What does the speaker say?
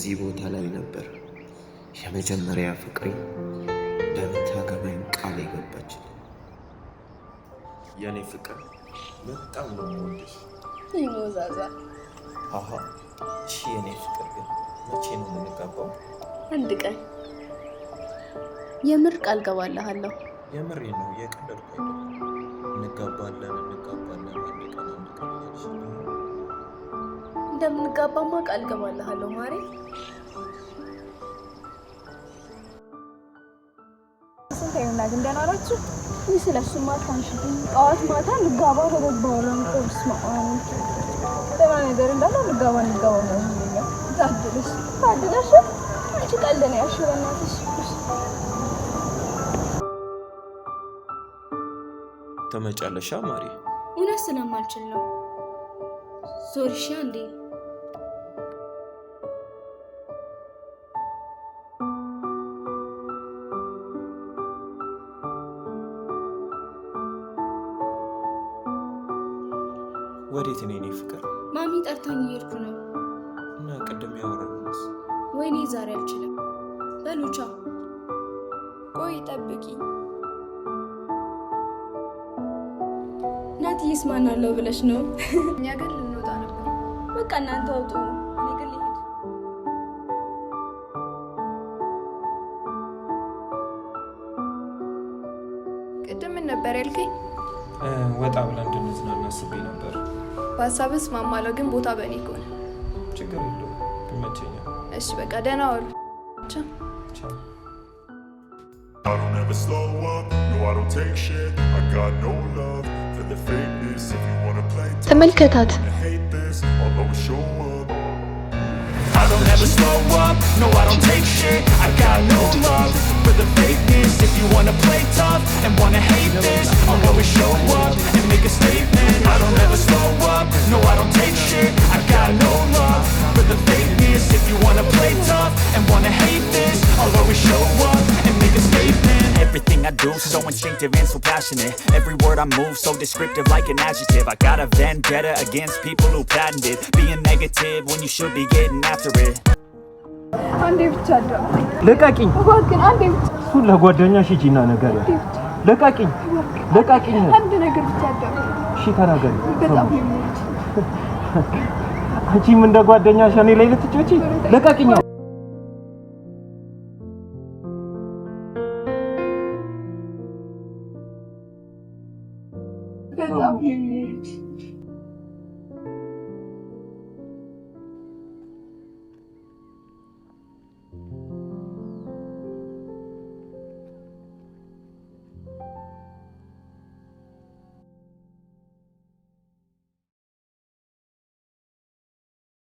እዚህ ቦታ ላይ ነበር የመጀመሪያ ፍቅሬ እንደምታገባኝ ቃል የገባችልኝ። የኔ ፍቅር በጣም ነው የምወድሽ። ይሞዛዛ አሃ እሺ የኔ ፍቅር ግን መቼ ነው የምንጋባው? አንድ ቀን የምር ቃል ገባልሃለሁ። የምሬ ነው የቀለድኩ አይደለም። እንጋባለን አንድ ቀን እያልሽ እንደምንጋባማ ቃል ገባልሃለሁ ማሬ። ስንቴና ግን ደህና ናችሁ? ስለሱማ አታንሽብኝ። ጠዋት ማታ ልጋባ ተበባራን ቆርስ ማአንቺ ደህና ነገር እንዳለ ልጋባ ነው የሚለኝ። ታድለሽ አንቺ ቀልድ ነው ያልሽው በእናትሽ። ተመጫለሻ ማሪ? እውነት ስለማልችል ነው። ዞርሻ እንዴ? ወዴት ነው የኔ ፍቅር? ማሚ ጠርታኝ እየሄድኩ ነው። እና ቅድም ያወራነውስ? ወይኔ ዛሬ አልችልም። በሉቻ ቆይ ጠብቂ። ናትዬስ ማን አለው ብለሽ ነው? እኛ ግን ልንወጣ ነበር። በቃ እናንተ አውጡ፣ እኔ ግን ልሄድ። ቅድም ምን ነበር ያልከኝ? ወጣ ብለን እንድንዝናና አስቤ ነበር። በሀሳብህ እስማማለሁ፣ ግን ቦታ በእኔ ከሆነ ችግር የለውም፣ ይመቸኛል። እሺ በቃ ደህና ዋሉ። ቻው። I don't ever slow up, no I don't take shit. I got no love for the fakeness. If you wanna play tough, ተመልከታት። wanna hate this, I'll always show up. I don't ever slow up, no I don't take shit. I got no love for the fakeness. If you wanna play tough and wanna hate this, I'll always show up and make a statement. I don't ever slow up, no I don't take shit. I got no love for the fakeness. If you wanna play tough and wanna hate this, I'll always show up and make a statement. Everything I do, so instinctive and so passionate. Every word I move, so descriptive like an adjective. I got a vendetta against people who patented being negative when you should be getting after it. አንዴ ብቻ አዳም ልቀቂኝ። እባክህን አንዴ ብቻ። እሱን ለጓደኛሽ ሂጂና ነገር ልቀቂኝ። አንድ ነገር ብቻ አዳም። እሺ ተናገሪ። በጣም አንቺም እንደ ጓደኛሽ እኔ ላይ ልትጮቺ? ልቀቂኝ። በጣም